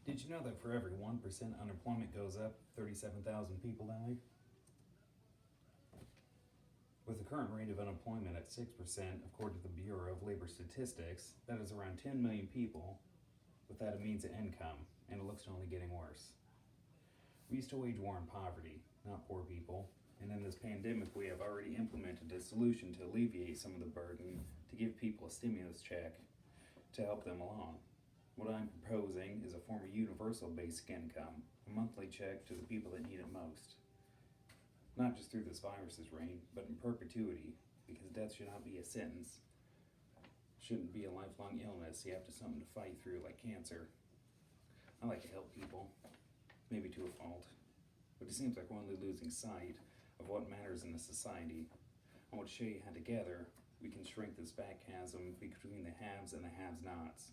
Did you know that for every 1% unemployment goes up, 37,000 people die? With the current rate of unemployment at 6%, according to the Bureau of Labor Statistics, that is around 10 million people without a means of income, and it looks to only getting worse. We used to wage war on poverty, not poor people, and in this pandemic we have already implemented a solution to alleviate some of the burden, to give people a stimulus check to help them along. What I'm proposing is a form of universal basic income, a monthly check to the people that need it most. Not just through this virus's reign, but in perpetuity, because death should not be a sentence. Shouldn't be a lifelong illness you have to something to fight through like cancer. I like to help people, maybe to a fault, but it seems like we're only losing sight of what matters in a society. I want to show you how together we can shrink this fat chasm between the haves and the have-nots.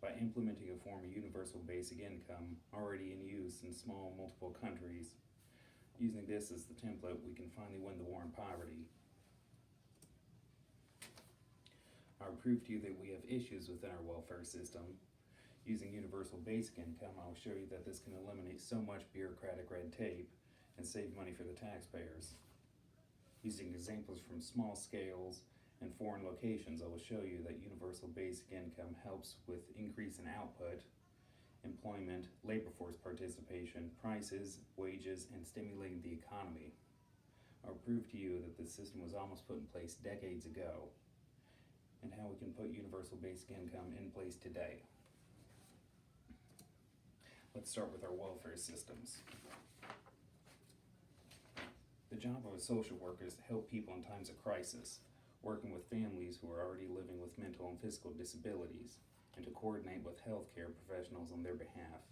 By implementing a form of universal basic income already in use in small multiple countries, using this as the template, we can finally win the war on poverty. I'll prove to you that we have issues within our welfare system. Using universal basic income, I'll show you that this can eliminate so much bureaucratic red tape and save money for the taxpayers. Using examples from small scales and foreign locations, I will show you that universal basic income helps with increase in output, employment, labor force participation, prices, wages, and stimulating the economy. I'll prove to you that this system was almost put in place decades ago, and how we can put universal basic income in place today. Let's start with our welfare systems. The job of a social worker is to help people in times of crisis, working with families who are already living with mental and physical disabilities, and to coordinate with healthcare professionals on their behalf.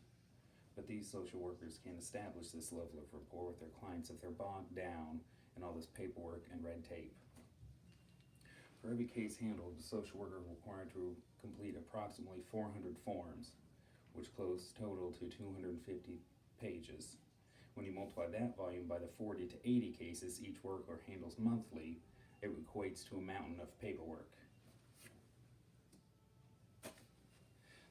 But these social workers can't establish this level of rapport with their clients if they're bogged down in all this paperwork and red tape. For every case handled, the social worker is required to complete approximately 400 forms, which close total to 250 pages. When you multiply that volume by the 40 to 80 cases each worker handles monthly, it equates to a mountain of paperwork.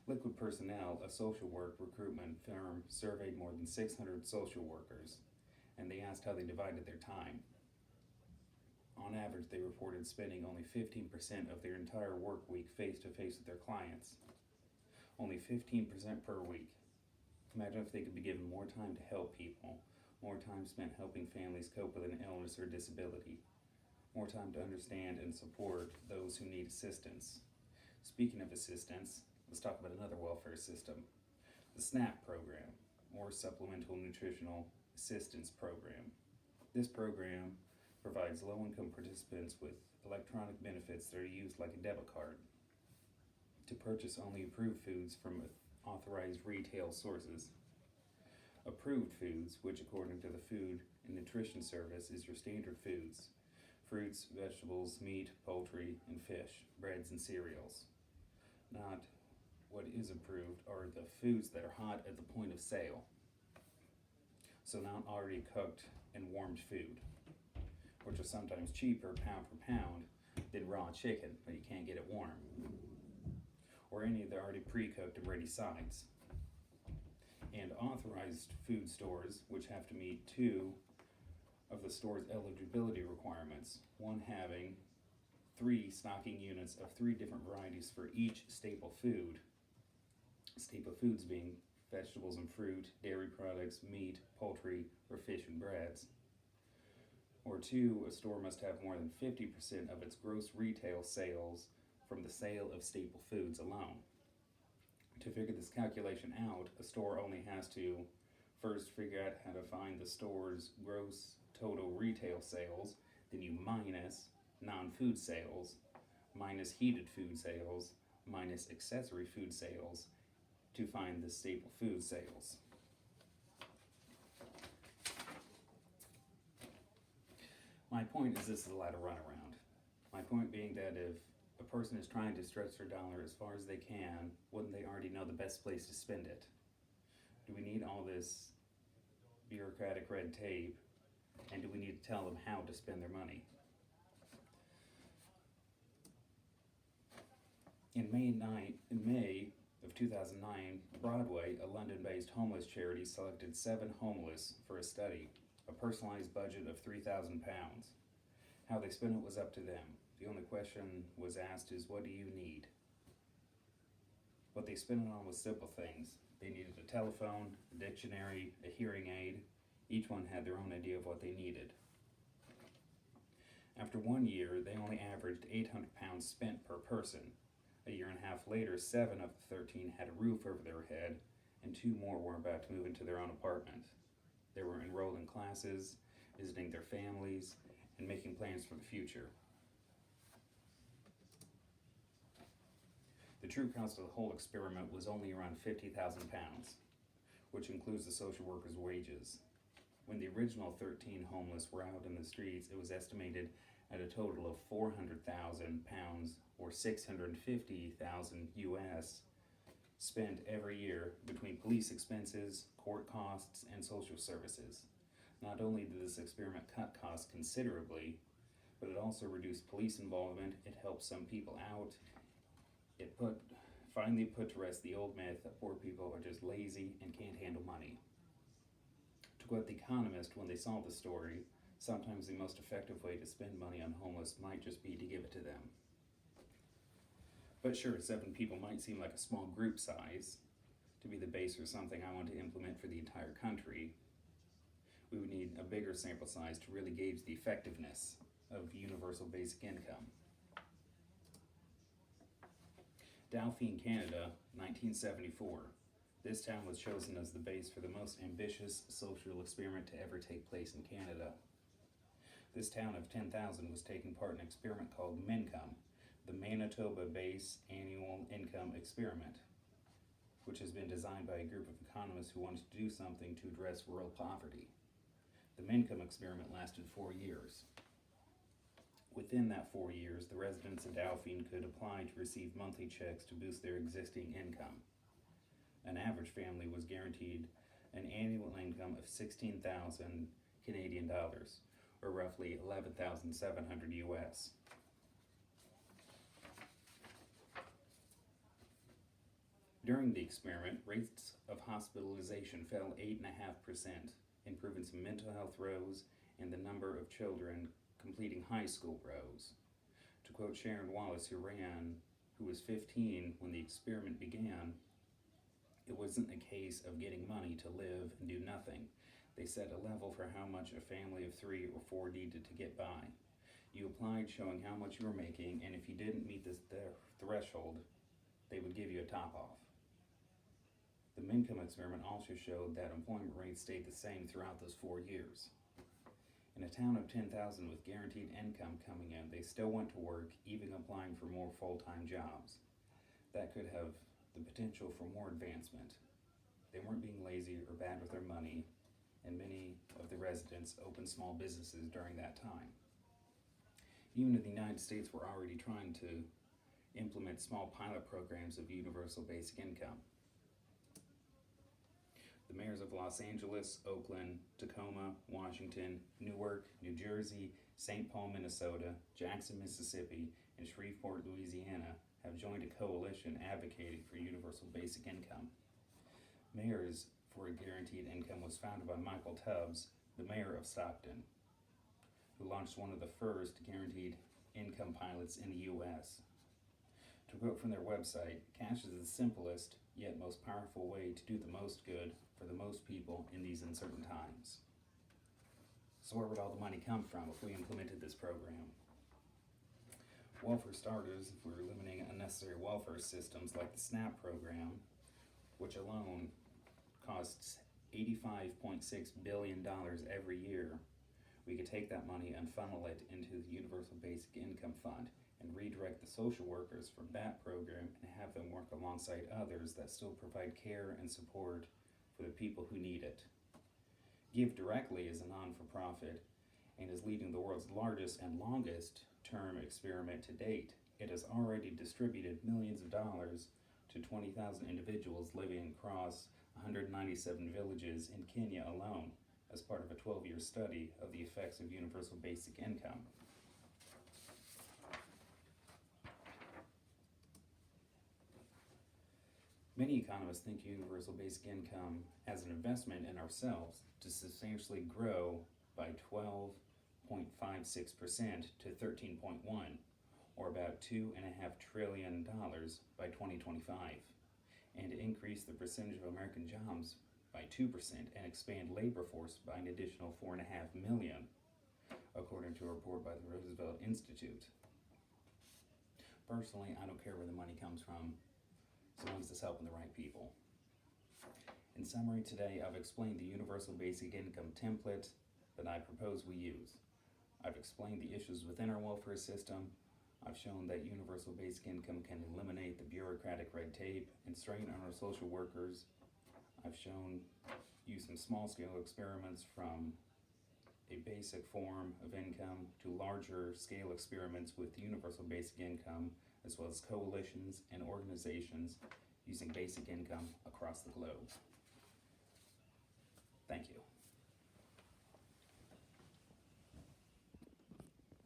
Liquid Personnel, a social work recruitment firm, surveyed more than 600 social workers, and they asked how they divided their time. On average, they reported spending only 15% of their entire work week face-to-face with their clients. Only 15% per week. Imagine if they could be given more time to help people, more time spent helping families cope with an illness or disability, more time to understand and support those who need assistance. Speaking of assistance, let's talk about another welfare system, the SNAP program, or Supplemental Nutritional Assistance Program. This program provides low-income participants with electronic benefits that are used like a debit card to purchase only approved foods from authorized retail sources. Approved foods, which according to the Food and Nutrition Service is your standard foods: fruits, vegetables, meat, poultry, and fish, breads and cereals. Not what is approved are the foods that are hot at the point of sale. So not already cooked and warmed food, which are sometimes cheaper pound for pound than raw chicken, but you can't get it warm. Or any of the already pre-cooked and ready sides. And authorized food stores, which have to meet two of the store's eligibility requirements, one having 3 stocking units of 3 different varieties for each staple food. Staple foods being vegetables and fruit, dairy products, meat, poultry, or fish and breads. Or 2, a store must have more than 50% of its gross retail sales from the sale of staple foods alone. To figure this calculation out, a store only has to first figure out how to find the store's gross total retail sales, then you minus non-food sales, minus heated food sales, minus accessory food sales to find the staple food sales. My point is this is a lot of runaround. My point being that if a person is trying to stretch their dollar as far as they can, wouldn't they already know the best place to spend it? Do we need all this bureaucratic red tape, and do we need to tell them how to spend their money? In May of 2009, Broadway, a London-based homeless charity, selected 7 homeless for a study, a personalized budget of £3,000. How they spent it was up to them. The only question was asked is, what do you need? What they spent it on was simple things. They needed a telephone, a dictionary, a hearing aid. Each one had their own idea of what they needed. After 1 year, they only averaged £800 spent per person. A year and a half later, 7 of the 13 had a roof over their head, and 2 more were about to move into their own apartment. They were enrolled in classes, visiting their families, and making plans for the future. The true cost of the whole experiment was only around £50,000, which includes the social workers' wages. When the original 13 homeless were out in the streets, it was estimated at a total of £400,000 or $650,000 US spent every year between police expenses, court costs, and social services. Not only did this experiment cut costs considerably, but it also reduced police involvement, it helped some people out, it finally put to rest the old myth that poor people are just lazy and can't handle money. To quote The Economist when they saw the story, sometimes the most effective way to spend money on homeless might just be to give it to them. But sure, 7 people might seem like a small group size. To be the base for something I want to implement for the entire country, we would need a bigger sample size to really gauge the effectiveness of universal basic income. Dauphin, Canada, 1974. This town was chosen as the base for the most ambitious social experiment to ever take place in Canada. This town of 10,000 was taking part in an experiment called MINCOME, the Manitoba Base Annual Income Experiment, which has been designed by a group of economists who wanted to do something to address rural poverty. The MINCOME experiment lasted 4 years. Within that 4 years, the residents of Dauphin could apply to receive monthly checks to boost their existing income. An average family was guaranteed an annual income of 16,000 Canadian dollars, or roughly 11,700 US. During the experiment, rates of hospitalization fell 8.5%, improvements in mental health rose, and the number of children completing high school rose. To quote Sharon Wallace, who was 15 when the experiment began, it wasn't a case of getting money to live and do nothing. They set a level for how much a family of 3 or 4 needed to get by. You applied showing how much you were making, and if you didn't meet the threshold, they would give you a top-off. The MINCOME experiment also showed that employment rates stayed the same throughout those 4 years. In a town of 10,000 with guaranteed income coming in, they still went to work, even applying for more full-time jobs. That could have the potential for more advancement. They weren't being lazy or bad with their money, and many of the residents opened small businesses during that time. Even in the United States, we're already trying to implement small pilot programs of universal basic income. The mayors of Los Angeles, Oakland, Tacoma, Washington, Newark, New Jersey, St. Paul, Minnesota, Jackson, Mississippi, and Shreveport, Louisiana have joined a coalition advocating for universal basic income. Mayors for a Guaranteed Income was founded by Michael Tubbs, the mayor of Stockton, who launched one of the first guaranteed income pilots in the U.S. To quote from their website, cash is the simplest yet most powerful way to do the most good for the most people in these uncertain times. So where would all the money come from if we implemented this program? Well, for starters, if we're eliminating unnecessary welfare systems like the SNAP program, which alone costs $85.6 billion every year, we could take that money and funnel it into the Universal Basic Income Fund and redirect the social workers from that program and have them work alongside others that still provide care and support for the people who need it. Give Directly is a non-for-profit and is leading the world's largest and longest term experiment to date. It has already distributed millions of dollars to 20,000 individuals living across 197 villages in Kenya alone as part of a 12-year study of the effects of universal basic income. Many economists think universal basic income as an investment in ourselves to substantially grow by 12.56% to 13.1, or about $2.5 trillion by 2025, and increase the percentage of American jobs by 2% and expand labor force by an additional 4.5 million, according to a report by the Roosevelt Institute. Personally, I don't care where the money comes from, as long as it's helping the right people. In summary, today I've explained the universal basic income template that I propose we use. I've explained the issues within our welfare system. I've shown that universal basic income can eliminate the bureaucratic red tape and strain on our social workers. I've shown you some small-scale experiments from a basic form of income to larger scale experiments with universal basic income, as well as coalitions and organizations using basic income across the globe.